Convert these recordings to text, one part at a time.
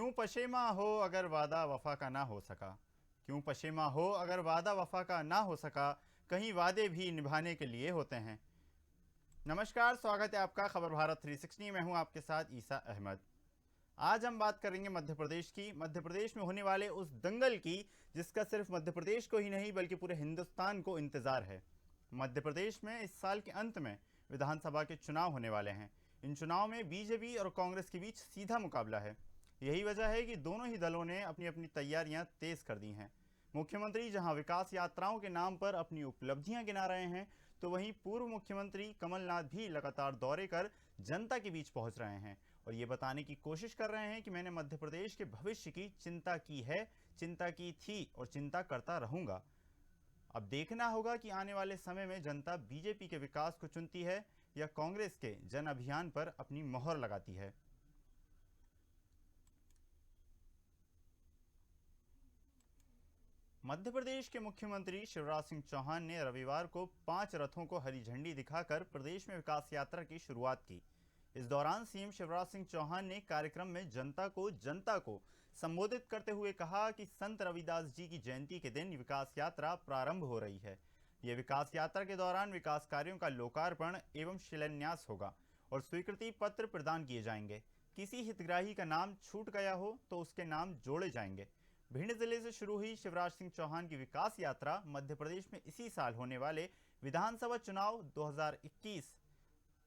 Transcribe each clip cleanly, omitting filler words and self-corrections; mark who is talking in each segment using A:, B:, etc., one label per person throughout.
A: क्यों पशेमा हो अगर वादा वफा का ना हो सका। क्यों पशेमा हो अगर वादा वफा का ना हो सका। कहीं वादे भी निभाने के लिए होते हैं। नमस्कार, स्वागत है आपका खबर भारत 360। मैं हूं आपके साथ ईसा अहमद। आज हम बात करेंगे मध्य प्रदेश की। मध्य प्रदेश में होने वाले उस दंगल की जिसका सिर्फ मध्य प्रदेश को ही नहीं बल्कि पूरे हिंदुस्तान को इंतजार है। मध्य प्रदेश में इस साल के अंत में विधानसभा के चुनाव होने वाले हैं। इन चुनाव में बीजेपी और कांग्रेस के बीच सीधा मुकाबला है। यही वजह है कि दोनों ही दलों ने अपनी अपनी तैयारियां तेज कर दी हैं। मुख्यमंत्री जहां विकास यात्राओं के नाम पर अपनी उपलब्धियां गिना रहे हैं, तो वहीं पूर्व मुख्यमंत्री कमलनाथ भी लगातार दौरे कर जनता के बीच पहुंच रहे हैं और ये बताने की कोशिश कर रहे हैं कि मैंने मध्य प्रदेश के भविष्य की चिंता की है, चिंता की थी और चिंता करता रहूंगा। अब देखना होगा कि आने वाले समय में जनता बीजेपी के विकास को चुनती है या कांग्रेस के जन अभियान पर अपनी मोहर लगाती है। मध्य प्रदेश के मुख्यमंत्री शिवराज सिंह चौहान ने रविवार को 5 रथों को हरी झंडी दिखाकर प्रदेश में विकास यात्रा की शुरुआत की। इस दौरान सीएम शिवराज सिंह चौहान ने कार्यक्रम में जनता को संबोधित करते हुए कहा कि संत रविदास जी की जयंती के दिन विकास यात्रा प्रारंभ हो रही है। यह विकास यात्रा के दौरान विकास कार्यों का लोकार्पण एवं शिलान्यास होगा और स्वीकृति पत्र प्रदान किए जाएंगे। किसी हितग्राही का नाम छूट गया हो तो उसके नाम जोड़े जाएंगे। भिंड जिले से शुरू हुई शिवराज सिंह चौहान की विकास यात्रा मध्य प्रदेश में इसी साल होने वाले विधानसभा चुनाव 2021,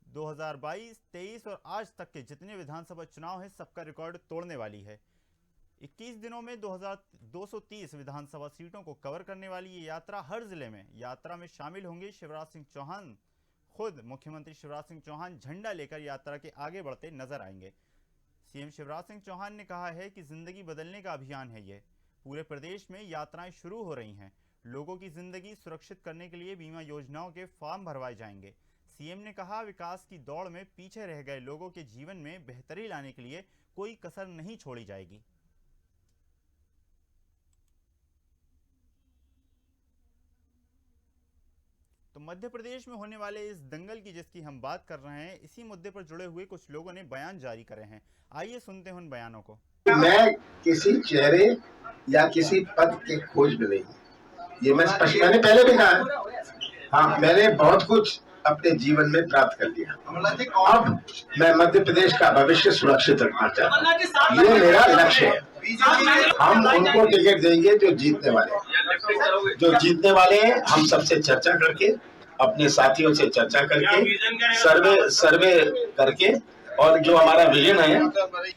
A: 2022, 23 और आज तक के जितने विधानसभा चुनाव हैं सबका रिकॉर्ड तोड़ने वाली है। 21 दिनों में 230 विधानसभा सीटों को कवर करने वाली ये यात्रा हर जिले में यात्रा में शामिल होंगे शिवराज सिंह चौहान। खुद मुख्यमंत्री शिवराज सिंह चौहान झंडा लेकर यात्रा के आगे बढ़ते नजर आएंगे। सीएम शिवराज सिंह चौहान ने कहा है कि जिंदगी बदलने का अभियान है ये। पूरे प्रदेश में यात्राएं शुरू हो रही हैं। लोगों की जिंदगी सुरक्षित करने के लिए बीमा योजनाओं के फॉर्म भरवाए जाएंगे। सीएम ने कहा, विकास की दौड़ में पीछे रह गए लोगों के जीवन में बेहतरी लाने के लिए कोई कसर नहीं छोड़ी जाएगी। तो मध्य प्रदेश में होने वाले इस दंगल की जिसकी हम बात कर रहे हैं, इसी मुद्दे पर जुड़े हुए कुछ लोगों ने बयान जारी करे हैं। आइए सुनते हैं उन बयानों को।
B: मैं किसी चेहरे या किसी पद के खोज में नहीं, ये मैंने पहले भी कहा। हाँ, मैंने बहुत कुछ अपने जीवन में प्राप्त कर लिया। अब मैं मध्य प्रदेश का भविष्य सुरक्षित रखना चाहता हूँ। ये मेरा लक्ष्य है। हम उनको टिकट देंगे जो जीतने वाले हैं। हम सबसे चर्चा करके, अपने साथियों से चर्चा करके, सर्वे करके, और जो हमारा विजन है।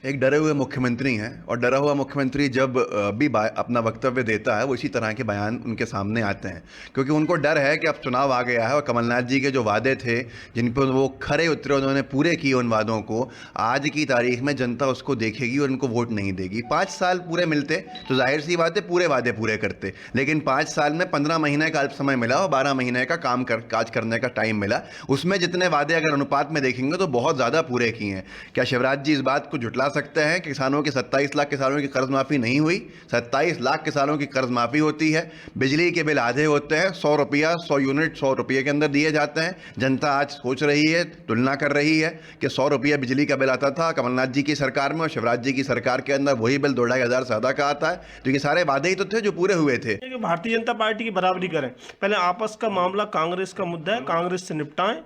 C: एक डरे हुए मुख्यमंत्री हैं और डरा हुआ मुख्यमंत्री जब भी अपना वक्तव्य देता है वो इसी तरह के बयान उनके सामने आते हैं, क्योंकि उनको डर है कि अब चुनाव आ गया है और कमलनाथ जी के जो वादे थे जिन पर वो खरे उतरे, उन्होंने पूरे किए उन वादों को। आज की तारीख में जनता उसको देखेगी और उनको वोट नहीं देगी। 5 साल पूरे मिलते तो जाहिर सी बात है पूरे वादे पूरे करते, लेकिन 5 साल में 15 महीने का अल्प समय मिला और 12 महीने का काज करने का टाइम मिला। उसमें जितने वादे अगर अनुपात में देखेंगे तो बहुत ज़्यादा पूरे किए हैं। क्या शिवराज जी इस बात को झुटला सकते हैं कि किसानों की 27 लाख किसानों की कर्ज माफ़ी नहीं हुई? 27 लाख किसानों की कर्ज माफ़ी होती है। बिजली के बिल आधे होते हैं। 100 रुपया 100 यूनिट 100 रुपये के अंदर दिए जाते हैं। जनता आज सोच रही है, तुलना कर रही है कि 100 रुपया बिजली का बिल आता था कमलनाथ जी की सरकार में और शिवराज जी की सरकार के अंदर वही बिल 2-2.5 हज़ार ज़्यादा का आता है। तो ये सारे वादे ही तो थे जो पूरे हुए थे।
D: भारतीय जनता पार्टी की बराबरी करें। पहले आपस का मामला कांग्रेस का मुद्दा है, कांग्रेस से निपटाएं।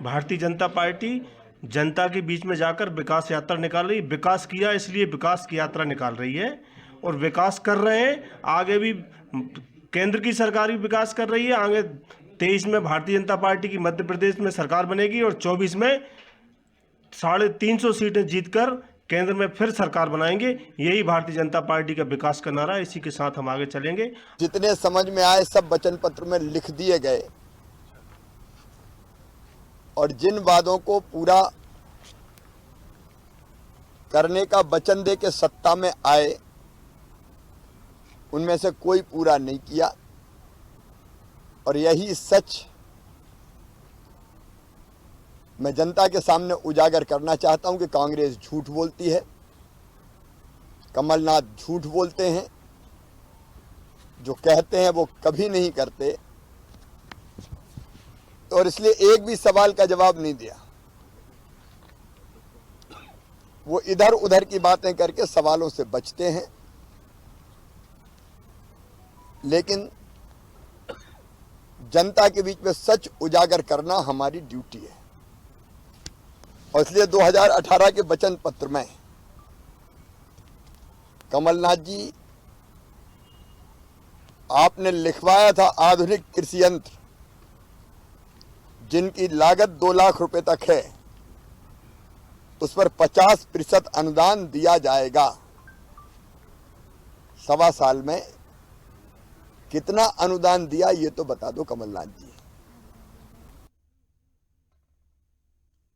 D: भारतीय जनता पार्टी जनता के बीच में जाकर विकास यात्रा निकाल रही है। विकास किया इसलिए विकास की यात्रा निकाल रही है और विकास कर रहे हैं। आगे भी केंद्र की सरकार भी विकास कर रही है। आगे 23 में भारतीय जनता पार्टी की मध्य प्रदेश में सरकार बनेगी और 24 में 350 सीटें जीतकर केंद्र में फिर सरकार बनाएंगे। यही भारतीय जनता पार्टी का विकास का नारा है। इसी के साथ हम आगे चलेंगे।
E: जितने समझ में आए सब वचन पत्र में लिख दिए गए और जिन वादों को पूरा करने का वचन दे के सत्ता में आए उनमें से कोई पूरा नहीं किया। और यही सच मैं जनता के सामने उजागर करना चाहता हूं कि कांग्रेस झूठ बोलती है, कमलनाथ झूठ बोलते हैं, जो कहते हैं वो कभी नहीं करते। और इसलिए एक भी सवाल का जवाब नहीं दिया। वो इधर उधर की बातें करके सवालों से बचते हैं, लेकिन जनता के बीच में सच उजागर करना हमारी ड्यूटी है। और इसलिए 2018 के वचन पत्र में कमलनाथ जी, आपने लिखवाया था आधुनिक कृषि यंत्र जिनकी लागत 2 लाख रुपए तक है, उस पर 50% अनुदान दिया जाएगा। 1.25 साल में कितना अनुदान दिया ये तो बता दो कमलनाथ जी।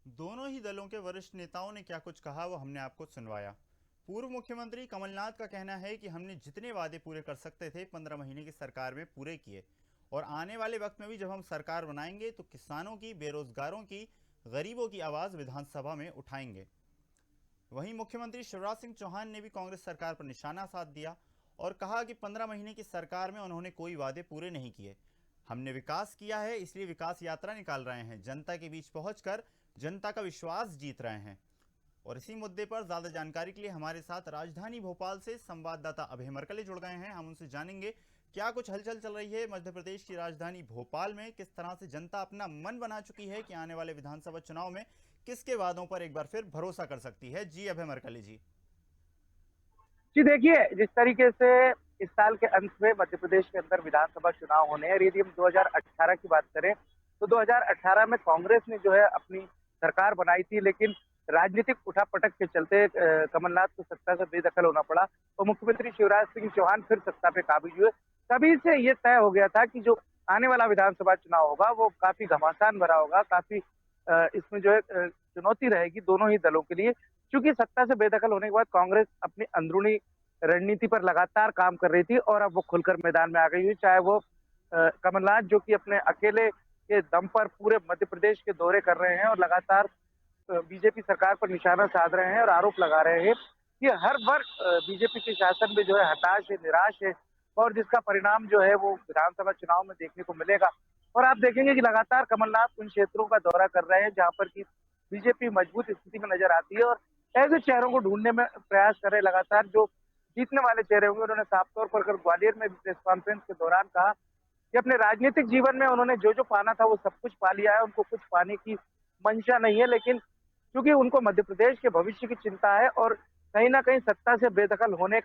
A: दोनों ही दलों के वरिष्ठ नेताओं ने क्या कुछ कहा वो हमने आपको सुनवाया। पूर्व मुख्यमंत्री कमलनाथ का कहना है कि हमने जितने वादे पूरे कर सकते थे 15 महीने की सरकार में पूरे किए, और आने वाले वक्त में भी जब हम सरकार बनाएंगे तो किसानों की, बेरोजगारों की, गरीबों की आवाज़ विधानसभा में उठाएंगे। वहीं मुख्यमंत्री शिवराज सिंह चौहान ने भी कांग्रेस सरकार पर निशाना साध दिया और कहा कि 15 महीने की सरकार में उन्होंने कोई वादे पूरे नहीं किए। हमने विकास किया है, इसलिए विकास यात्रा निकाल रहे हैं, जनता के बीच पहुंचकर जनता का विश्वास जीत रहे हैं। और इसी मुद्दे पर ज्यादा जानकारी के लिए हमारे साथ राजधानी भोपाल से संवाददाता अभय मरकले जुड़ गए हैं। हम उनसे जानेंगे क्या कुछ हलचल चल रही है मध्य प्रदेश की राजधानी भोपाल में, किस तरह से जनता अपना मन बना चुकी है कि आने वाले विधानसभा चुनाव में किसके वादों पर एक बार फिर भरोसा कर सकती है। जी अभय मरकले जी।
F: जी देखिए, जिस तरीके से इस साल के अंत में मध्य प्रदेश के अंदर विधानसभा चुनाव होने हैं, यदि हम 2018 की बात करें तो 2018 में कांग्रेस ने जो है अपनी सरकार बनाई थी, लेकिन राजनीतिक उठापटक के चलते कमलनाथ को सत्ता से बेदखल होना पड़ा और मुख्यमंत्री शिवराज सिंह चौहान फिर सत्ता पे काबिज हुए। तभी से ये तय हो गया था कि जो आने वाला विधानसभा चुनाव होगा वो काफी घमासान भरा होगा, काफी इसमें जो है चुनौती रहेगी दोनों ही दलों के लिए, क्योंकि सत्ता से बेदखल होने के बाद कांग्रेस अपनी अंदरूनी रणनीति पर लगातार काम कर रही थी और अब वो खुलकर मैदान में आ गई हुई। चाहे वो कमलनाथ जो कि अपने अकेले के दम पर पूरे मध्य प्रदेश के दौरे कर रहे हैं और लगातार बीजेपी सरकार पर निशाना साध रहे हैं और आरोप लगा रहे हैं कि हर वर्ग बीजेपी के शासन में जो है हताश है, निराश है, और जिसका परिणाम जो है वो विधानसभा चुनाव में देखने को मिलेगा। और आप देखेंगे कि लगातार कमलनाथ उन क्षेत्रों का दौरा कर रहे हैं जहां पर की बीजेपी मजबूत स्थिति में नजर आती है और ऐसे चेहरों को ढूंढने में प्रयास कर रहे हैं लगातार जो जीतने वाले चेहरे होंगे। उन्होंने साफ तौर पर ग्वालियर में प्रेस कॉन्फ्रेंस के दौरान कहा कि अपने राजनीतिक जीवन में उन्होंने जो जो पाना था वो सब कुछ पा लिया है, उनको कुछ पाने की मंशा नहीं है, लेकिन क्योंकि उनको मध्य प्रदेश के भविष्य की चिंता है और कहीं ना कहीं सत्ता से बेदखल होने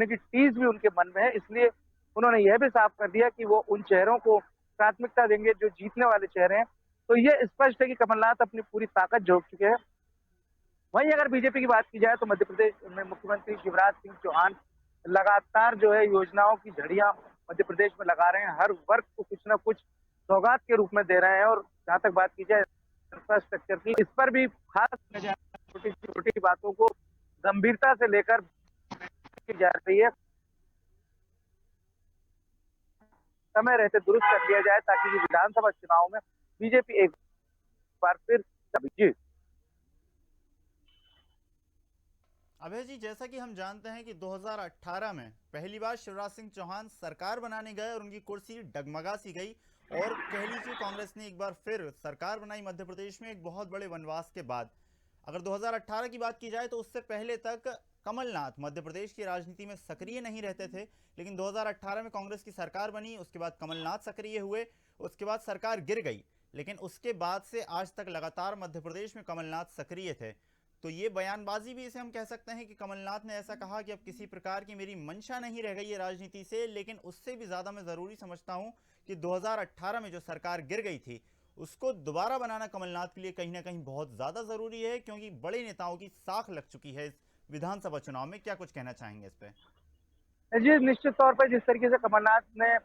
F: की टीस भी उनके मन में है, इसलिए उन्होंने यह भी साफ कर दिया कि वो उन चेहरों को प्राथमिकता देंगे जो जीतने वाले चेहरे हैं। तो ये स्पष्ट है कि कमलनाथ अपनी पूरी ताकत झोंक चुके हैं। वहीं अगर बीजेपी की बात की जाए तो मध्य प्रदेश में मुख्यमंत्री शिवराज सिंह चौहान लगातार जो है योजनाओं की झड़ियां मध्य प्रदेश में लगा रहे हैं, हर वर्ग को कुछ न कुछ सौगात के रूप में दे रहे हैं। और जहां तक बात की जाए इंफ्रास्ट्रक्चर की, इस पर भी खास छोटी छोटी बातों को गंभीरता से लेकर की जा रही है, समय रहते दुरुस्त कर दिया जाए ताकि विधानसभा चुनाव में बीजेपी एक बार फिर जीत।
A: अभय जी, जैसा कि हम जानते हैं कि 2018 में पहली बार शिवराज सिंह चौहान सरकार बनाने गए और उनकी कुर्सी डगमगा सी गई और कह लीजिए कांग्रेस ने एक बार फिर सरकार बनाई मध्य प्रदेश में एक बहुत बड़े वनवास के बाद। अगर 2018 की बात की जाए तो उससे पहले तक कमलनाथ मध्य प्रदेश की राजनीति में सक्रिय नहीं रहते थे, लेकिन 2018 में कांग्रेस की सरकार बनी, उसके बाद कमलनाथ सक्रिय हुए, उसके बाद सरकार गिर गई, लेकिन उसके बाद से आज तक लगातार मध्य प्रदेश में कमलनाथ सक्रिय थे। तो ये बयानबाजी भी इसे हम कह सकते हैं कि कमलनाथ ने ऐसा कहा कि अब किसी प्रकार की मेरी मंशा नहीं रह गई है राजनीति से, लेकिन उससे भी ज्यादा मैं जरूरी समझता हूं कि 2018 में जो सरकार गिर गई थी उसको दोबारा बनाना कमलनाथ के लिए कहीं ना कहीं बहुत ज्यादा जरूरी है, क्योंकि बड़े नेताओं की साख लग चुकी है इस विधानसभा चुनाव में। क्या कुछ कहना चाहेंगे इस पे?
F: जी निश्चित तौर पर जिस तरीके से कमलनाथ ने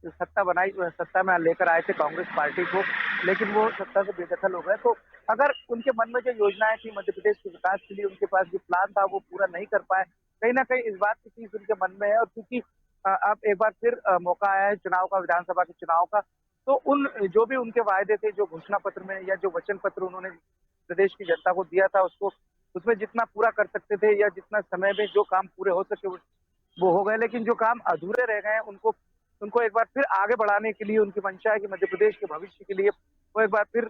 F: सत्ता बनाई, सत्ता में लेकर आए थे कांग्रेस पार्टी को, लेकिन वो सत्ता से बेदखल हो गए, तो अगर उनके मन में जो योजनाएं थी मध्य प्रदेश के विकास के लिए, उनके पास जो प्लान था वो पूरा नहीं कर पाए, कहीं ना कहीं इस बात की चीज उनके मन में है। और क्योंकि अब एक बार फिर मौका आया है चुनाव का, विधानसभा के चुनाव का, तो उन जो भी उनके वायदे थे, जो घोषणा पत्र में या जो वचन पत्र उन्होंने प्रदेश की जनता को दिया था, उसको उसमें जितना पूरा कर सकते थे या जितना समय में जो काम पूरे हो सके वो हो गए, लेकिन जो काम अधूरे रह गए हैं उनको एक बार फिर आगे बढ़ाने के लिए उनकी मंशा है कि मध्य प्रदेश के भविष्य के लिए वो एक बार फिर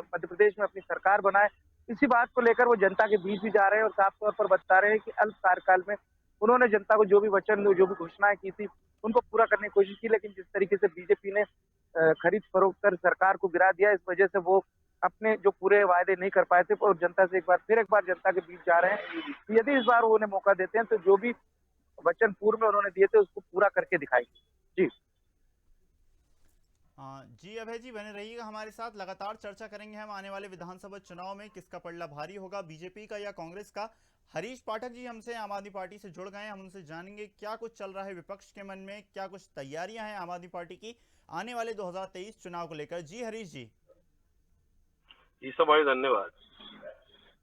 F: मध्य प्रदेश में अपनी सरकार बनाए। इसी बात को लेकर वो जनता के बीच भी जा रहे हैं और साफ तौर पर बता रहे हैं कि अल्प कार्यकाल में उन्होंने जनता को जो भी वचन, जो भी घोषणाएं की थी, उनको पूरा करने की कोशिश की, लेकिन जिस तरीके से बीजेपी ने खरीद फरोख्त कर सरकार को गिरा दिया, इस वजह से वो अपने जो पूरे वायदे नहीं कर पाए थे और जनता से एक बार जनता के बीच जा रहे हैं। यदि इस बार वो उन्हें मौका देते हैं तो जो भी वचन पूर्व में उन्होंने दिए थे उसको पूरा करके दिखाएंगे। जी
A: जी अभय जी बने रहिएगा हमारे साथ, लगातार चर्चा करेंगे हम आने वाले विधानसभा चुनाव में किसका पलड़ा भारी होगा, बीजेपी का या कांग्रेस का। हरीश पाठक जी हमसे आम आदमी पार्टी से जुड़ गए हैं, हम उनसे जानेंगे क्या कुछ चल रहा है विपक्ष के मन में, क्या कुछ तैयारियां हैं आम आदमी पार्टी की आने वाले 2023 चुनाव को लेकर। जी हरीश जी।
G: ईसा भाई धन्यवाद।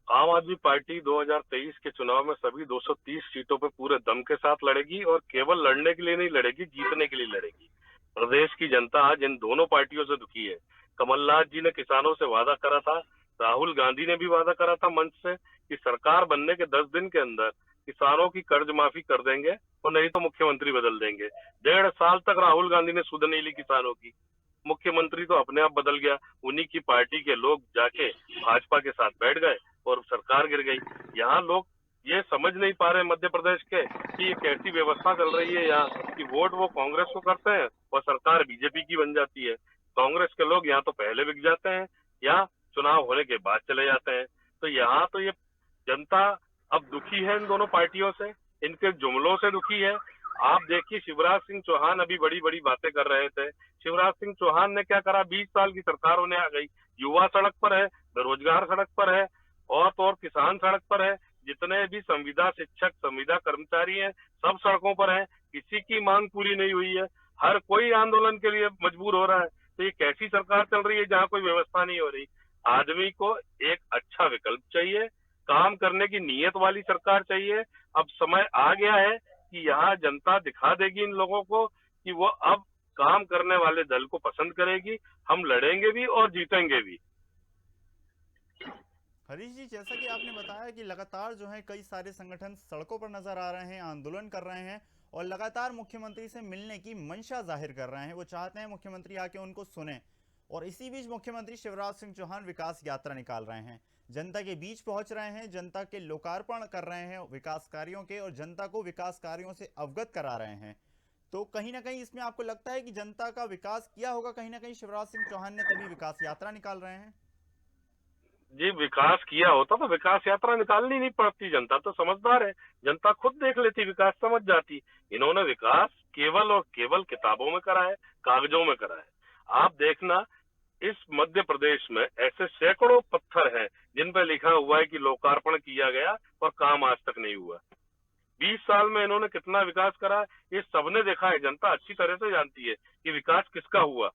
G: आम आदमी पार्टी 2023 के चुनाव में सभी 230 सीटों पर पूरे दम के साथ लड़ेगी और केवल लड़ने के लिए नहीं लड़ेगी, जीतने के लिए लड़ेगी। प्रदेश की जनता आज इन दोनों पार्टियों से दुखी है। कमलनाथ जी ने किसानों से वादा करा था, राहुल गांधी ने भी वादा करा था मंच से कि सरकार बनने के 10 दिन के अंदर किसानों की कर्ज माफी कर देंगे और नहीं तो मुख्यमंत्री बदल देंगे। 1.5 साल तक राहुल गांधी ने सुध नहीं ली किसानों की। मुख्यमंत्री तो अपने आप बदल गया, उन्हीं की पार्टी के लोग जाके भाजपा के साथ बैठ गए और सरकार गिर गई। यहाँ लोग ये समझ नहीं पा रहे मध्य प्रदेश के कि ये कैसी व्यवस्था चल रही है यहाँ कि वोट वो कांग्रेस को करते हैं और सरकार बीजेपी की बन जाती है। कांग्रेस के लोग यहाँ तो पहले बिक जाते हैं या चुनाव होने के बाद चले जाते हैं। तो यहाँ तो ये जनता अब दुखी है इन दोनों पार्टियों से, इनके जुमलों से दुखी है। आप देखिए शिवराज सिंह चौहान अभी बड़ी बड़ी बातें कर रहे थे। शिवराज सिंह चौहान ने क्या करा, 20 साल की सरकार होने आ गई, युवा सड़क पर है, बेरोजगार सड़क पर है और तो और किसान सड़क पर है, जितने भी संविदा शिक्षक, संविदा कर्मचारी हैं सब सड़कों पर हैं। किसी की मांग पूरी नहीं हुई है, हर कोई आंदोलन के लिए मजबूर हो रहा है। तो ये कैसी सरकार चल रही है जहाँ कोई व्यवस्था नहीं हो रही। आदमी को एक अच्छा विकल्प चाहिए, काम करने की नीयत वाली सरकार चाहिए। अब समय आ गया है कि यहाँ जनता दिखा देगी इन लोगों को कि वो अब काम करने वाले दल को पसंद करेगी। हम लड़ेंगे भी और जीतेंगे भी।
A: हरीश जी, जैसा कि आपने बताया कि लगातार जो है कई सारे संगठन सड़कों पर नजर आ रहे हैं, आंदोलन कर रहे हैं और लगातार मुख्यमंत्री से मिलने की मंशा जाहिर कर रहे हैं। वो चाहते हैं मुख्यमंत्री आके उनको सुने और इसी बीच मुख्यमंत्री शिवराज सिंह चौहान विकास यात्रा निकाल रहे हैं, जनता के बीच पहुंच रहे हैं, जनता के लोकार्पण कर रहे हैं विकास कार्यों के और जनता को विकास कार्यों से अवगत करा रहे हैं। तो कहीं ना कहीं इसमें आपको लगता है कि जनता का विकास किया होगा कहीं ना कहीं शिवराज सिंह चौहान ने, तभी विकास यात्रा निकाल रहे हैं।
G: जी विकास किया होता तो विकास यात्रा निकालनी नहीं पड़ती। जनता तो समझदार है, जनता खुद देख लेती, विकास समझ जाती। इन्होंने विकास केवल और केवल किताबों में करा है, कागजों में करा है। आप देखना इस मध्य प्रदेश में ऐसे सैकड़ों पत्थर हैं जिन पर लिखा हुआ है कि लोकार्पण किया गया और काम आज तक नहीं हुआ। 20 साल में इन्होंने कितना विकास करा ये सबने देखा है। जनता अच्छी तरह से जानती है कि विकास किसका हुआ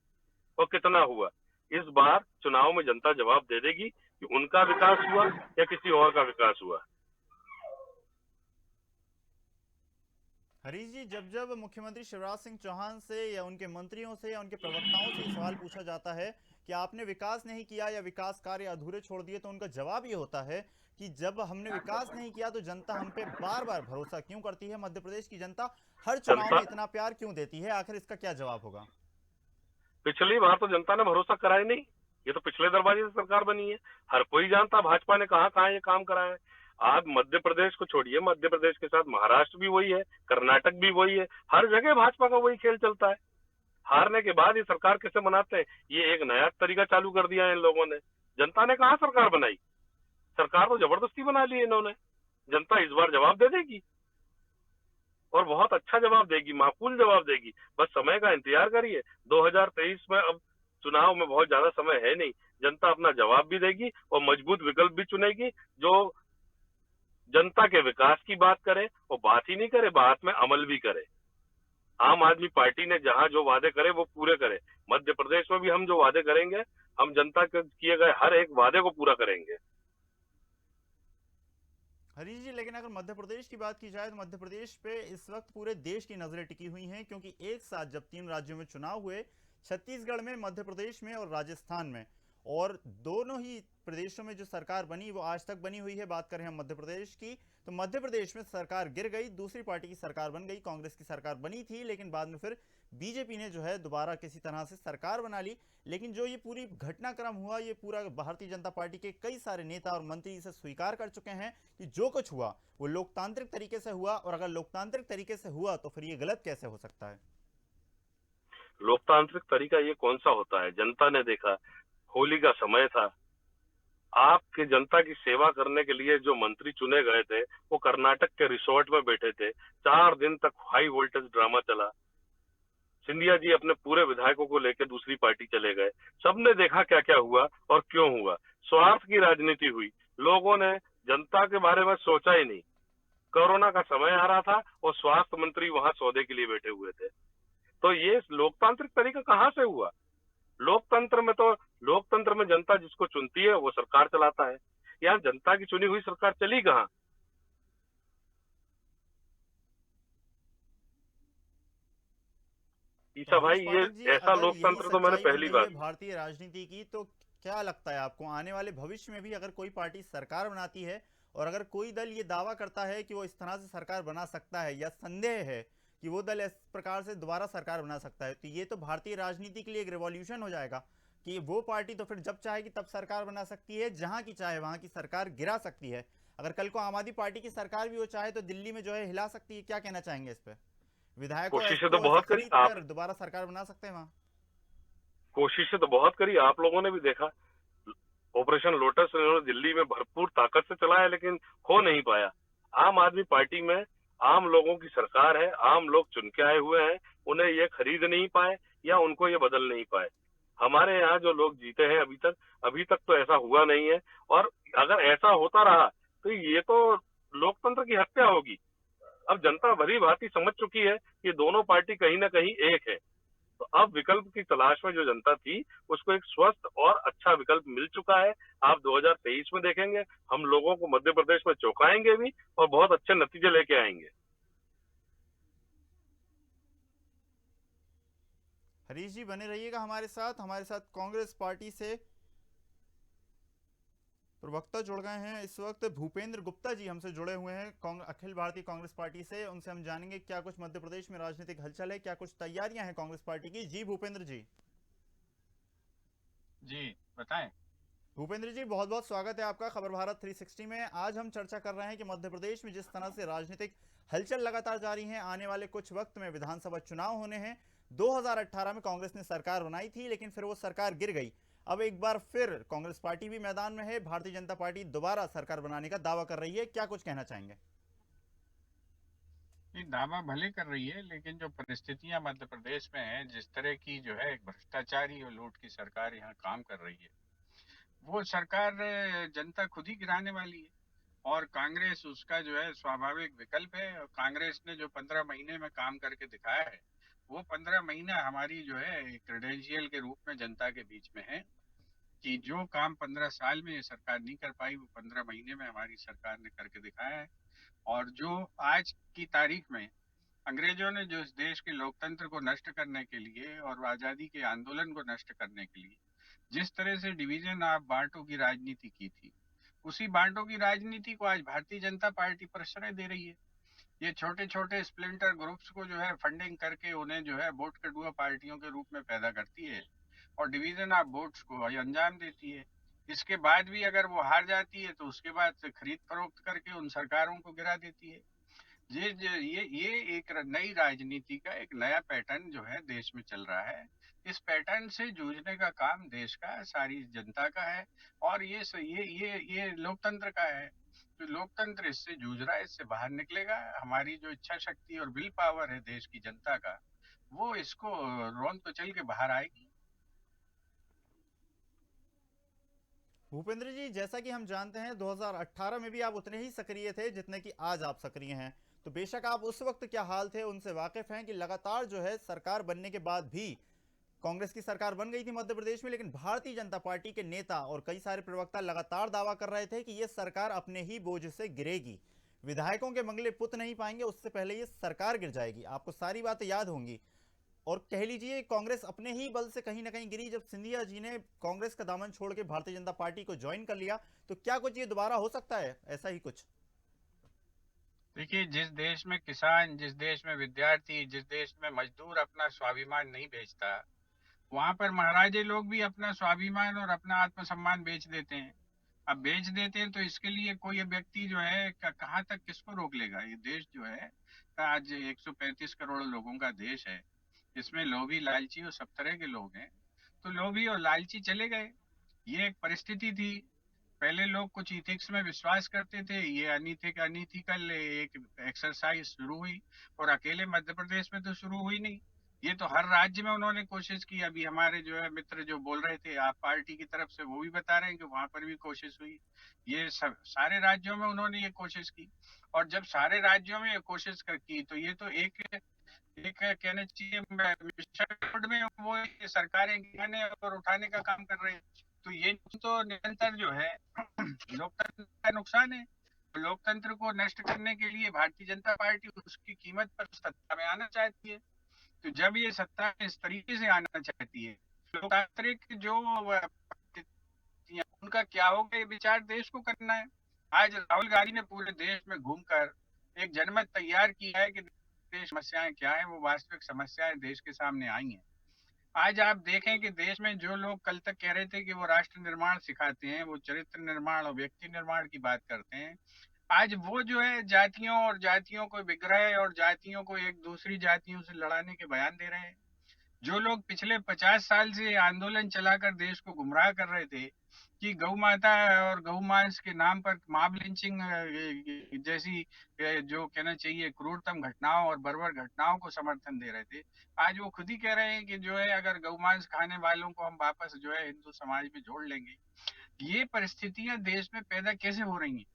G: और कितना हुआ। इस बार चुनाव में जनता जवाब दे देगी कि उनका विकास हुआ या किसी और का विकास हुआ।
A: हरीश जी, जब जब मुख्यमंत्री शिवराज सिंह चौहान से या उनके मंत्रियों से या उनके प्रवक्ताओं से सवाल पूछा जाता है कि आपने विकास नहीं किया या विकास कार्य अधूरे छोड़ दिए, तो उनका जवाब ये होता है कि जब हमने विकास नहीं किया तो जनता हम पे बार बार भरोसा क्यों करती है, मध्य प्रदेश की जनता हर चुनाव में इतना प्यार क्यों देती है। आखिर इसका क्या जवाब होगा?
G: पिछली बार तो जनता ने भरोसा करा ही नहीं, ये तो पिछले दरवाजे से सरकार बनी है। हर कोई जानता भाजपा ने कहाँ ये काम करा है। आज मध्य प्रदेश को छोड़िए, मध्य प्रदेश के साथ महाराष्ट्र भी वही है, कर्नाटक भी वही है, हर जगह भाजपा का वही खेल चलता है। हारने के बाद ये सरकार कैसे बनाते हैं, ये एक नया तरीका चालू कर दिया है इन लोगों ने। जनता ने कहाँ सरकार बनाई, सरकार तो जबरदस्ती बना ली है इन्होंने। जनता इस बार जवाब दे देगी और बहुत अच्छा जवाब देगी, माकूल जवाब देगी। बस समय का इंतजार करिए। 2023 में अब चुनाव में बहुत ज्यादा समय है नहीं, जनता अपना जवाब भी देगी और मजबूत विकल्प भी चुनेगी जो जनता के विकास की बात करे और बात ही नहीं करे, बात में अमल भी करे। आम आदमी पार्टी ने जहां जो वादे करे वो पूरे करे। मध्य प्रदेश में भी हम जो वादे करेंगे, हम जनता के किए गए हर एक वादे को पूरा करेंगे।
A: हरीश जी, लेकिन अगर मध्य प्रदेश की बात की जाए तो मध्य प्रदेश पे इस वक्त पूरे देश की नजरें टिकी हुई हैं, क्योंकि एक साथ जब 3 राज्यों में चुनाव हुए, छत्तीसगढ़ में, मध्य प्रदेश में और राजस्थान में, और दोनों ही प्रदेशों में जो सरकार बनी वो आज तक बनी हुई है। बात करें हम मध्य प्रदेश की तो मध्य प्रदेश में सरकार गिर गई, दूसरी पार्टी की सरकार बन गई, कांग्रेस की सरकार बनी थी, लेकिन बाद में फिर बीजेपी ने जो है दोबारा किसी तरह से सरकार बना ली। लेकिन जो ये पूरी घटनाक्रम हुआ, ये पूरा भारतीय जनता पार्टी के कई सारे नेता और मंत्री इसे स्वीकार कर चुके हैं कि जो कुछ हुआ वो लोकतांत्रिक तरीके से हुआ, और अगर लोकतांत्रिक तरीके से हुआ तो फिर ये गलत कैसे हो सकता है?
G: लोकतांत्रिक तरीका ये कौन सा होता है? जनता ने देखा, होली का समय था, आपके जनता की सेवा करने के लिए जो मंत्री चुने गए थे वो कर्नाटक के रिसोर्ट में बैठे थे। 4 दिन तक हाई वोल्टेज ड्रामा चला। सिंधिया जी अपने पूरे विधायकों को लेकर दूसरी पार्टी चले गए। सबने देखा क्या क्या हुआ और क्यों हुआ। स्वार्थ की राजनीति हुई, लोगों ने जनता के बारे में सोचा ही नहीं। कोरोना का समय आ रहा था और स्वास्थ्य मंत्री वहां सौदे के लिए बैठे हुए थे। तो ये लोकतांत्रिक तरीका कहाँ से हुआ? लोकतंत्र में जनता जिसको चुनती है वो सरकार चलाता है। यहाँ जनता की चुनी हुई सरकार चली कहाँ? ईसा भाई, ये ऐसा लोकतंत्र तो मैंने पहली बार।
A: भारतीय राजनीति की तो क्या लगता है आपको, आने वाले भविष्य में भी अगर कोई पार्टी सरकार बनाती है और अगर कोई दल ये दावा करता है कि वो इस तरह से सरकार बना सकता है, या संदेह है कि वो दल इस प्रकार से दोबारा सरकार बना सकता है, तो ये तो भारतीय राजनीति के लिए एक रिवॉल्यूशन हो जाएगा कि वो पार्टी तो फिर जब चाहेगी तब सरकार बना सकती है, जहां की चाहे वहां की सरकार गिरा सकती है। अगर कल को आम आदमी पार्टी की सरकार भी वो चाहे तो दिल्ली में जो है हिला सकती है। क्या कहना चाहेंगे इस पे? विधायकों
G: कोशिशें तो बहुत करी, आप
A: दोबारा सरकार बना सकते हैं वहां।
G: कोशिशें तो बहुत करी, आप लोगों ने भी देखा। ऑपरेशन लोटस उन्होंने दिल्ली में भरपूर ताकत से चलाया, लेकिन हो नहीं पाया। आम आदमी पार्टी में आम लोगों की सरकार है, आम लोग चुन के आए हुए हैं, उन्हें ये खरीद नहीं पाए या उनको ये बदल नहीं पाए। हमारे यहाँ जो लोग जीते हैं अभी तक तो ऐसा हुआ नहीं है, और अगर ऐसा होता रहा तो ये तो लोकतंत्र की हत्या होगी। अब जनता भली भांति समझ चुकी है कि दोनों पार्टी कहीं ना कहीं एक है, तो अब विकल्प की तलाश में जो जनता थी उसको एक स्वस्थ और अच्छा विकल्प मिल चुका है। आप 2023 में देखेंगे, हम लोगों को मध्य प्रदेश में चौंकाएंगे भी और बहुत अच्छे नतीजे लेके आएंगे।
A: हरीश जी बने रहिएगा हमारे साथ कांग्रेस पार्टी से प्रवक्ता जुड़ गए हैं इस वक्त। भूपेंद्र गुप्ता जी हमसे जुड़े हुए हैं अखिल भारतीय कांग्रेस पार्टी से। उनसे हम जानेंगे क्या कुछ मध्य प्रदेश में राजनीतिक हलचल है, क्या कुछ तैयारियां हैं कांग्रेस पार्टी की। जी भूपेंद्र जी।
H: जी बताएं।
A: भूपेंद्र जी, बहुत बहुत स्वागत है आपका खबर भारत 360 में। आज हम चर्चा कर रहे हैं कि मध्य प्रदेश में जिस तरह से राजनीतिक हलचल लगातार जारी है, आने वाले कुछ वक्त में विधानसभा चुनाव होने हैं। 2018 में कांग्रेस ने सरकार बनाई थी, लेकिन फिर वो सरकार गिर गई। अब एक बार फिर कांग्रेस पार्टी भी मैदान में है, भारतीय जनता पार्टी दोबारा सरकार बनाने का दावा कर रही है। क्या कुछ कहना चाहेंगे?
H: दावा भले कर रही है, लेकिन जो परिस्थितियां मध्य प्रदेश में है, जिस तरह की जो है भ्रष्टाचारी और लूट की सरकार यहाँ काम कर रही है, वो सरकार जनता खुद ही गिराने वाली है। और कांग्रेस उसका जो है स्वाभाविक विकल्प है। और कांग्रेस ने जो 15 महीने में काम करके दिखाया है, वो 15 महीना हमारी जो है क्रेडेंशियल के रूप में जनता के बीच में है कि जो काम 15 साल में ये सरकार नहीं कर पाई, वो 15 महीने में हमारी सरकार ने करके दिखाया है। और जो आज की तारीख में अंग्रेजों ने जो इस देश के लोकतंत्र को नष्ट करने के लिए और आजादी के आंदोलन को नष्ट करने के लिए जिस तरह से डिवीजन ऑफ बांटों की राजनीति की थी, उसी बांटों की राजनीति को आज भारतीय जनता पार्टी प्रश्रय दे रही है। ये छोटे छोटे स्प्लिंटर ग्रुप्स को जो है फंडिंग करके उन्हें जो है वोट कटुआ पार्टियों के रूप में पैदा करती है और डिवीजन ऑफ वोट्स को अंजाम देती है। इसके बाद भी अगर वो हार जाती है तो उसके बाद खरीद फरोख्त करके उन सरकारों को गिरा देती है। ये एक नई राजनीति का एक नया पैटर्न जो है देश में चल रहा है। इस पैटर्न से जूझने का काम देश का, सारी जनता का है और ये लोकतंत्र का है। तो लोकतंत्र इससे जूझ रहा है, इससे बाहर निकलेगा। हमारी जो इच्छा शक्ति और विल पावर है देश की जनता का, वो इसको रौंद तो चल के बाहर आएगी।
A: भूपेंद्र जी, जैसा कि हम जानते हैं 2018 में भी आप उतने ही सक्रिय थे जितने कि आज आप सक्रिय हैं। तो बेशक आप उस वक्त क्या हाल थे उनसे वाकिफ हैं कि लगातार जो है सरकार बनने के बाद भी, कांग्रेस की सरकार बन गई थी मध्य प्रदेश में, लेकिन भारतीय जनता पार्टी के नेता और कई सारे प्रवक्ता लगातार दावा कर रहे थे कि यह सरकार अपने ही बोझ से गिरेगी, विधायकों के मंगले पुत नहीं पाएंगे, उससे पहले ये सरकार गिर जाएगी। आपको सारी बातें याद होंगी। और कह लीजिए कांग्रेस अपने ही बल से कहीं ना कहीं गिरी जब सिंधिया जी ने कांग्रेस का दामन छोड़ के भारतीय जनता पार्टी को ज्वाइन कर लिया। तो क्या कुछ ये दोबारा हो सकता है, ऐसा ही कुछ?
H: देखिए, जिस देश में किसान, जिस देश में विद्यार्थी, जिस देश में मजदूर अपना स्वाभिमान नहीं बेचता, वहां पर महाराजे लोग भी अपना स्वाभिमान और अपना आत्मसम्मान बेच देते हैं। अब बेच देते हैं तो इसके लिए कोई व्यक्ति जो है कहाँ तक किसको रोक लेगा। ये देश जो है आज 135 करोड़ लोगों का देश है। इसमें लोभी, लालची और सब तरह के लोग हैं। तो लोभी और लालची चले गए, ये एक परिस्थिति थी। पहले लोग कुछ इथिक्स में विश्वास करते थे, ये अनइथिकल एक एक्सरसाइज शुरू हुई, और अकेले मध्य प्रदेश में तो शुरू हुई नहीं, ये तो हर राज्य में उन्होंने कोशिश की। अभी हमारे जो है मित्र जो बोल रहे थे आप पार्टी की तरफ से, वो भी बता रहे हैं कि वहां पर भी कोशिश हुई। ये सब सारे राज्यों में उन्होंने ये कोशिश की, और जब सारे राज्यों में ये कोशिश की तो ये तो एक कहना चाहिए मिशन में वो सरकारें गिराने और उठाने का काम कर रहे हैं। तो ये तो निरंतर जो है लोकतंत्र का नुकसान है। लोकतंत्र को नष्ट करने के लिए भारतीय जनता पार्टी उसकी कीमत पर सत्ता में आना चाहती है। तो जब ये सत्ता इस तरीके से आना चाहती है, लोकतांत्रिक जो उनका क्या होगा, ये विचार देश को करना है। आज राहुल गांधी ने पूरे देश में घूमकर एक जनमत तैयार किया है कि देश समस्याएं क्या है, वो वास्तविक समस्याएं देश के सामने आई हैं। आज आप देखें कि देश में जो लोग कल तक कह रहे थे कि वो राष्ट्र निर्माण सिखाते हैं, वो चरित्र निर्माण और व्यक्ति निर्माण की बात करते हैं, आज वो जो है जातियों को विग्रह और जातियों को एक दूसरी जातियों से लड़ाने के बयान दे रहे हैं। जो लोग पिछले 50 साल से आंदोलन चलाकर देश को गुमराह कर रहे थे कि गौ माता और गौ मांस के नाम पर मॉब लिंचिंग जैसी जो कहना चाहिए क्रूरतम घटनाओं और बर्बर घटनाओं को समर्थन दे रहे थे, आज वो खुद ही कह रहे हैं कि जो है अगर गौ मांस खाने वालों को हम वापस जो है हिंदू समाज में जोड़ लेंगे। ये परिस्थितियां देश में पैदा कैसे हो रही हैं?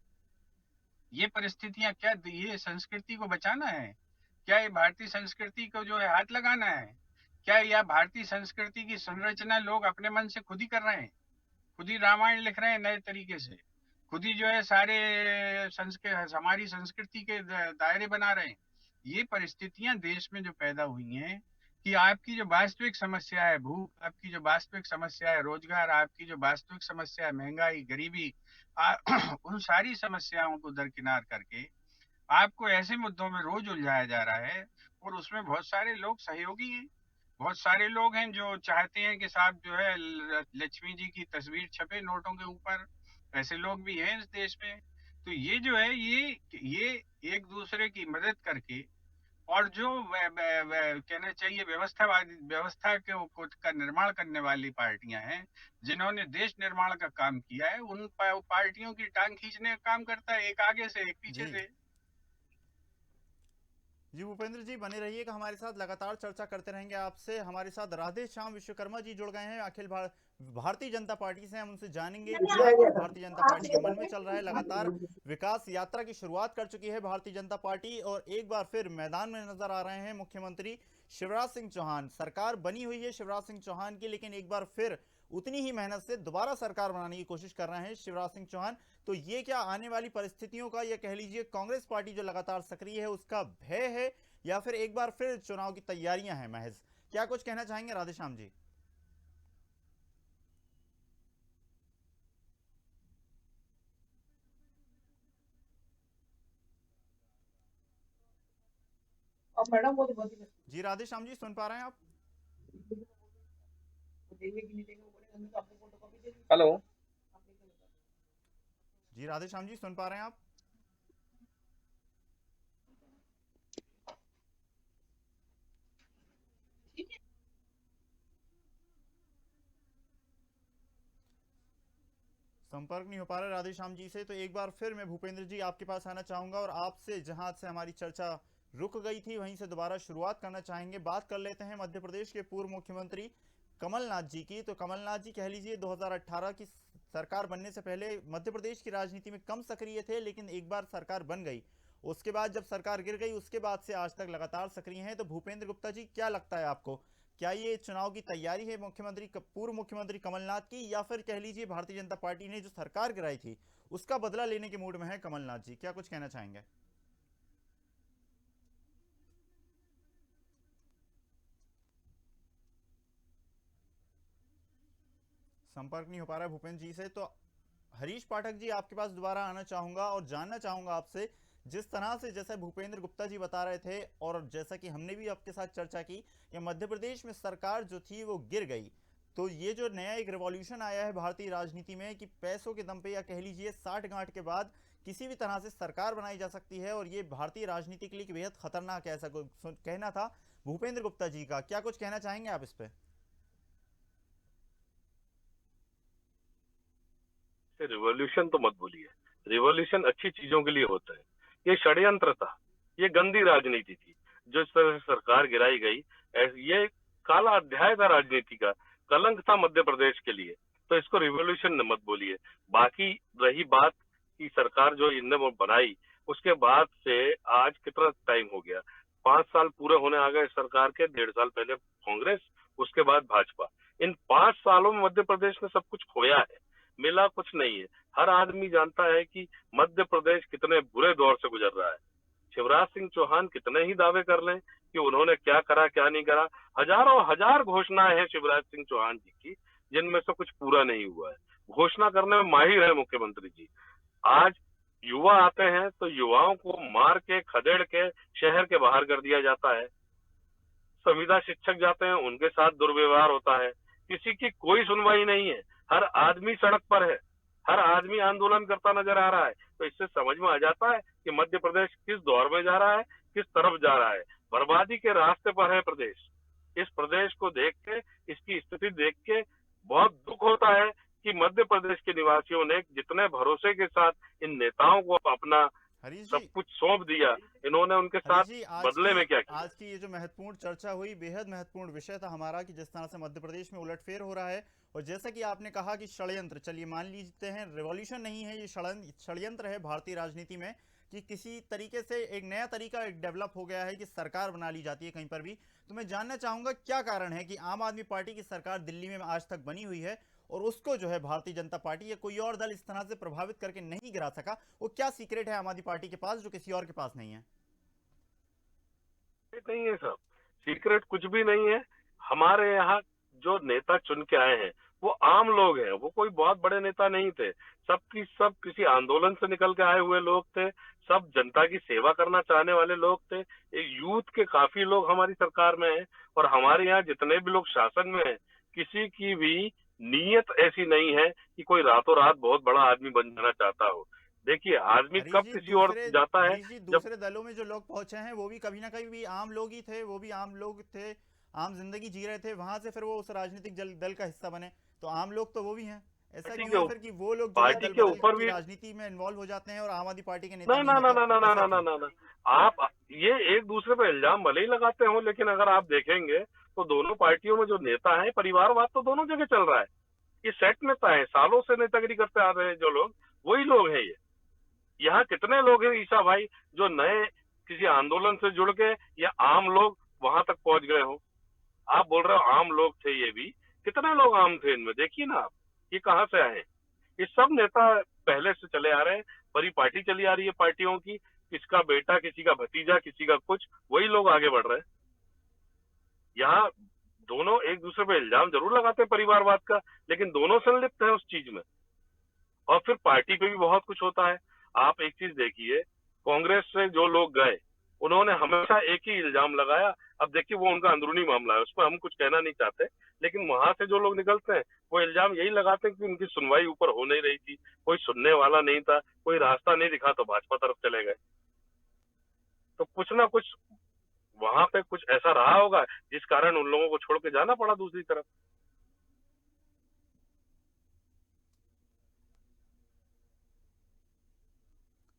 H: ये परिस्थितियां क्या ये संस्कृति को बचाना है? क्या ये भारतीय संस्कृति को जो है हाथ लगाना है? क्या यह भारतीय संस्कृति की संरचना लोग अपने मन से खुद ही कर रहे हैं? खुद ही रामायण लिख रहे हैं नए तरीके से, खुद ही जो है सारे हमारी संस्कृति के दायरे बना रहे हैं। ये परिस्थितियां देश में जो पैदा हुई हैं कि आपकी जो वास्तविक समस्या है भूख, आपकी जो वास्तविक समस्या है रोजगार, आपकी जो वास्तविक समस्या है महंगाई, गरीबी, उन सारी समस्याओं को दरकिनार करके आपको ऐसे मुद्दों में रोज उलझाया जा रहा है। और उसमें बहुत सारे लोग सहयोगी हैं, बहुत सारे लोग हैं जो चाहते हैं कि साहब जो है लक्ष्मी जी की तस्वीर छपे नोटों के ऊपर। ऐसे लोग भी हैं इस देश में। तो ये जो है ये एक दूसरे की मदद करके, और जो कहना चाहिए व्यवस्था का निर्माण करने वाली पार्टियां हैं, जिन्होंने देश निर्माण का काम किया है, उन पार्टियों की टांग खींचने का काम करता है, एक आगे से एक पीछे से।
A: जी भूपेंद्र जी बने रहिएगा हमारे साथ, लगातार चर्चा करते रहेंगे आपसे। हमारे साथ राधे श्याम विश्वकर्मा जी जुड़ गए हैं अखिल भारतीय जनता पार्टी से। हम उनसे जानेंगे भारतीय जनता पार्टी के मन में चल रहा है। लगातार विकास यात्रा की शुरुआत कर चुकी है भारतीय जनता पार्टी, और एक बार फिर मैदान में नजर आ रहे हैं मुख्यमंत्री शिवराज सिंह चौहान। सरकार बनी हुई है शिवराज सिंह चौहान की, लेकिन एक बार फिर उतनी ही मेहनत से दोबारा सरकार बनाने की कोशिश कर रहे हैं शिवराज सिंह चौहान। तो ये क्या आने वाली परिस्थितियों का, या कह लीजिए कांग्रेस पार्टी जो लगातार सक्रिय है उसका भय है, या फिर एक बार फिर चुनाव की तैयारियां हैं महज? क्या कुछ कहना चाहेंगे राधेश्याम जी? जी राधेश्याम जी सुन पा रहे हैं आप?
F: हेलो
A: जी राधेश्याम जी सुन पा रहे हैं आप? संपर्क नहीं हो पा रहा राधेश्याम जी से। तो एक बार फिर मैं भूपेंद्र जी आपके पास आना चाहूंगा, और आपसे जहां से हमारी चर्चा रुक गई थी वहीं से दोबारा शुरुआत करना चाहेंगे। बात कर लेते हैं मध्य प्रदेश के पूर्व मुख्यमंत्री कमलनाथ जी की। तो कमलनाथ जी कह लीजिए 2018 की सरकार बनने से पहले मध्य प्रदेश की राजनीति में कम सक्रिय थे, लेकिन एक बार सरकार बन गई, उसके बाद जब सरकार गिर गई उसके बाद से आज तक लगातार सक्रिय हैं। तो भूपेंद्र गुप्ता जी क्या लगता है आपको, क्या ये चुनाव की तैयारी है पूर्व मुख्यमंत्री कमलनाथ की, या फिर कह लीजिए भारतीय जनता पार्टी ने जो सरकार गिराई थी उसका बदला लेने के मूड में है कमलनाथ जी? क्या कुछ कहना चाहेंगे? संपर्क नहीं हो पा रहा है भूपेंद्र जी से। तो हरीश पाठक जी आपके पास दोबारा आना चाहूंगा और जानना चाहूंगा आपसे जिस तरह से जैसे भूपेंद्र गुप्ता जी बता रहे थे और जैसा कि हमने भी आपके साथ चर्चा की कि मध्य प्रदेश में सरकार जो थी वो गिर गई, तो ये जो नया एक रिवॉल्यूशन आया है भारतीय राजनीति में कि पैसों के दम पे या कह लीजिए साठ गांठ के बाद किसी भी तरह से सरकार बनाई जा सकती है, और ये भारतीय राजनीति के लिए बेहद खतरनाक है, ऐसा कहना था भूपेंद्र गुप्ता जी का। क्या कुछ कहना चाहेंगे आप इस पे?
G: रिवॉल्यूशन तो मत बोलिए, रिवॉल्यूशन अच्छी चीजों के लिए होता है। ये षड्यंत्र था, ये गंदी राजनीति थी जो इस तरह से सरकार गिराई गई। ये काला अध्याय था राजनीति का, कलंक था मध्य प्रदेश के लिए, तो इसको रिवॉल्यूशन मत बोलिए। बाकी रही बात की सरकार जो इनने बनाई उसके बाद से आज कितना टाइम हो गया, 5 साल पूरे होने आ गए सरकार के। 1.5 साल पहले कांग्रेस, उसके बाद भाजपा। इन 5 सालों में मध्य प्रदेश ने सब कुछ खोया है, मिला कुछ नहीं है। हर आदमी जानता है कि मध्य प्रदेश कितने बुरे दौर से गुजर रहा है। शिवराज सिंह चौहान कितने ही दावे कर लें कि उन्होंने क्या करा क्या नहीं करा, हजारों हजार घोषणाएं हैं शिवराज सिंह चौहान जी की, जिनमें से कुछ पूरा नहीं हुआ है। घोषणा करने में माहिर है मुख्यमंत्री जी। आज युवा आते हैं तो युवाओं को मार के खदेड़ के शहर के बाहर कर दिया जाता है। संविदा शिक्षक जाते हैं, उनके साथ दुर्व्यवहार होता है। किसी की कोई सुनवाई नहीं है, हर आदमी सड़क पर है, हर आदमी आंदोलन करता नजर आ रहा है। तो इससे समझ में आ जाता है कि मध्य प्रदेश किस दौर में जा रहा है, किस तरफ जा रहा है। बर्बादी के रास्ते पर है प्रदेश। इस प्रदेश को देख के, इसकी स्थिति देख के बहुत दुख होता है कि मध्य प्रदेश के निवासियों ने जितने भरोसे के साथ इन नेताओं को अपना सब कुछ सौंप दिया, इन्होंने उनके साथ बदले में क्या किया।
A: आज की ये जो महत्वपूर्ण चर्चा हुई, बेहद महत्वपूर्ण विषय था हमारा कि जिस तरह से मध्य प्रदेश में उलटफेर हो रहा है, और जैसा कि आपने कहा कि षड्यंत्र, चलिए मान लीजिए हैं रिवॉल्यूशन नहीं है, ये षड्यंत्र है भारतीय राजनीति में कि किसी तरीके से एक नया तरीका डेवलप हो गया है कि सरकार बना ली जाती है कहीं पर भी। तो मैं जानना चाहूंगा क्या कारण है कि आम आदमी पार्टी की सरकार दिल्ली में आज तक बनी हुई है और उसको जो है भारतीय जनता पार्टी या कोई और दल इस तरह से प्रभावित करके नहीं गिरा सका। वो क्या सीक्रेट है आम आदमी पार्टी के पास जो किसी और के पास नहीं है?
G: नहीं है सब सीक्रेट, कुछ भी नहीं है। हमारे यहाँ जो नेता चुन के आए हैं वो आम लोग हैं, वो कोई बहुत बड़े नेता नहीं थे। सब किसी आंदोलन से निकल के आए हुए लोग थे, सब जनता की सेवा करना चाहने वाले लोग थे। यूथ के काफी लोग हमारी सरकार में हैं, और हमारे यहाँ जितने भी लोग शासन में हैं, किसी की भी नीयत ऐसी नहीं है कि कोई रातों रात बहुत बड़ा आदमी बन जाना चाहता हो। देखिए आदमी कब किसी और जाता है।
A: दूसरे दलों में जो लोग पहुंचे हैं वो भी कभी ना कभी भी आम लोग ही थे, वो भी आम लोग थे, आम जिंदगी जी रहे थे, वहां से फिर वो उस राजनीतिक दल का हिस्सा बने। तो आम लोग तो वो भी हैं। ऐसा क्यों है फिर कि वो लोग
G: पार्टी के ऊपर भी
A: राजनीति में इन्वॉल्व हो जाते हैं और आम आदमी पार्टी के नेता
G: ना। आप ये एक दूसरे पर इल्जाम भले ही लगाते हो, लेकिन अगर आप देखेंगे तो दोनों पार्टियों में जो नेता है, परिवारवाद तो दोनों जगह चल रहा है। ये सेट नेता है, सालों से नेतागिरी करते आ रहे हैं जो लोग, वही लोग हैं ये। यहाँ कितने लोग हैं ईसा भाई जो नए किसी आंदोलन से जुड़ के या आम लोग वहां तक पहुंच गए हो? आप बोल रहे हो आम लोग थे, ये भी कितने लोग आम थे इनमें? देखिए ना आप, ये कहाँ से आए? ये सब नेता पहले से चले आ रहे हैं, बड़ी पार्टी चली आ रही है पार्टियों की, किसका बेटा, किसी का भतीजा, किसी का कुछ, वही लोग आगे बढ़ रहे हैं। यहाँ दोनों एक दूसरे पे इल्जाम जरूर लगाते हैं परिवारवाद का, लेकिन दोनों संलिप्त है उस चीज में। और फिर पार्टी पे भी बहुत कुछ होता है। आप एक चीज देखिए, कांग्रेस से जो लोग गए उन्होंने हमेशा एक ही इल्जाम लगाया। अब देखिए वो उनका अंदरूनी मामला है, उस पर हम कुछ कहना नहीं चाहते, लेकिन वहां से जो लोग निकलते हैं वो इल्जाम यही लगाते हैं कि उनकी सुनवाई ऊपर हो नहीं रही थी, कोई सुनने वाला नहीं था, कोई रास्ता नहीं दिखा तो भाजपा तरफ चले गए। तो कुछ ना कुछ वहां पे कुछ ऐसा रहा होगा जिस कारण उन लोगों को छोड़ के जाना पड़ा दूसरी तरफ।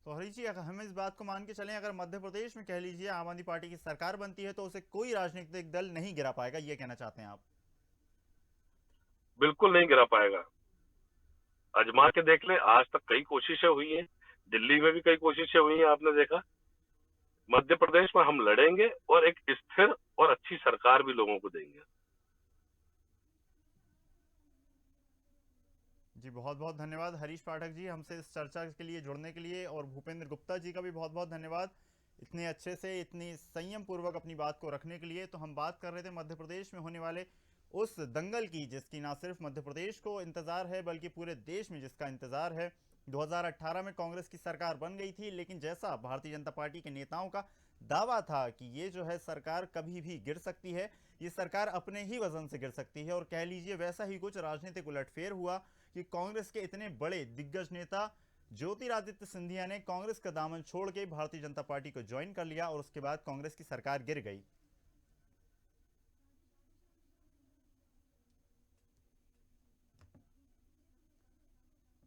A: तो हरीश जी, अगर हम इस बात को मान के चलें, अगर मध्य प्रदेश में कह लीजिए आम आदमी पार्टी की सरकार बनती है तो उसे कोई राजनीतिक दल नहीं गिरा पाएगा, ये कहना चाहते हैं आप?
G: बिल्कुल नहीं गिरा पाएगा। आजमा के देख ले, आज तक कई कोशिशें हुई हैं, दिल्ली में भी कई कोशिशें हुई हैं, आपने देखा। मध्य प्रदेश में हम लड़ेंगे और एक स्थिर और अच्छी सरकार भी लोगों को देंगे।
A: जी बहुत बहुत धन्यवाद हरीश पाठक जी, हमसे इस चर्चा के लिए जुड़ने के लिए, और भूपेंद्र गुप्ता जी का भी बहुत बहुत धन्यवाद इतने अच्छे से, इतनी संयम पूर्वक अपनी बात को रखने के लिए। तो हम बात कर रहे थे मध्य प्रदेश में होने वाले उस दंगल की जिसकी ना सिर्फ मध्य प्रदेश को इंतजार है बल्कि पूरे देश में जिसका इंतजार है, 2018 में कांग्रेस की सरकार बन गई थी, लेकिन जैसा भारतीय जनता पार्टी के नेताओं का दावा था कि ये जो है सरकार कभी भी गिर सकती है, ये सरकार अपने ही वजन से गिर सकती है, और कह लीजिए वैसा ही कुछ राजनीतिक उलटफेर हुआ कि कांग्रेस के इतने बड़े दिग्गज नेता ज्योतिरादित्य सिंधिया ने कांग्रेस का दामन छोड़ के भारतीय जनता पार्टी को ज्वाइन कर लिया और उसके बाद कांग्रेस की सरकार गिर गई।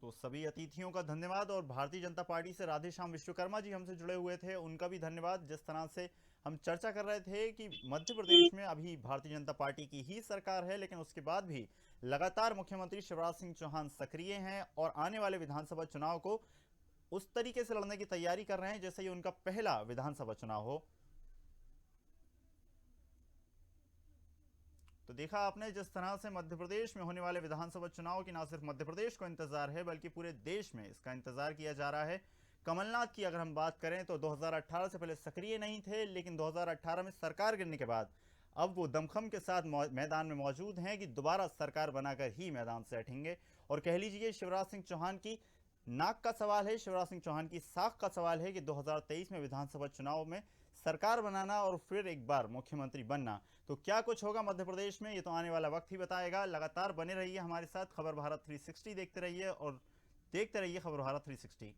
A: तो सभी अतिथियों का धन्यवाद, और भारतीय जनता पार्टी से राधेश्याम विश्वकर्मा जी हमसे जुड़े हुए थे, उनका भी धन्यवाद। जिस तरह से हम चर्चा कर रहे थे कि मध्य प्रदेश में अभी भारतीय जनता पार्टी की ही सरकार है, लेकिन उसके बाद भी लगातार मुख्यमंत्री शिवराज सिंह चौहान सक्रिय हैं और आने वाले विधानसभा चुनाव को उस तरीके से लड़ने की तैयारी कर रहे हैं जैसे ये उनका पहला विधानसभा चुनाव हो। तो देखा आपने जिस तरह से मध्य प्रदेश में होने वाले विधानसभा चुनाव की ना सिर्फ मध्य प्रदेश को इंतजार है बल्कि पूरे देश में इसका इंतजार किया जा रहा है। कमलनाथ की अगर हम बात करें तो 2018 से पहले सक्रिय नहीं थे, लेकिन 2018 में सरकार गिरने के बाद अब वो दमखम के साथ मैदान में मौजूद हैं कि दोबारा सरकार बनाकर ही मैदान से हटेंगे। और कह लीजिए शिवराज सिंह चौहान की नाक का सवाल है, शिवराज सिंह चौहान की साख का सवाल है कि 2023 में विधानसभा चुनाव में सरकार बनाना और फिर एक बार मुख्यमंत्री बनना। तो क्या कुछ होगा मध्य प्रदेश में, ये तो आने वाला वक्त ही बताएगा। लगातार बने रहिए हमारे साथ, खबर भारत 360 देखते रहिए और देखते रहिए खबर भारत 360।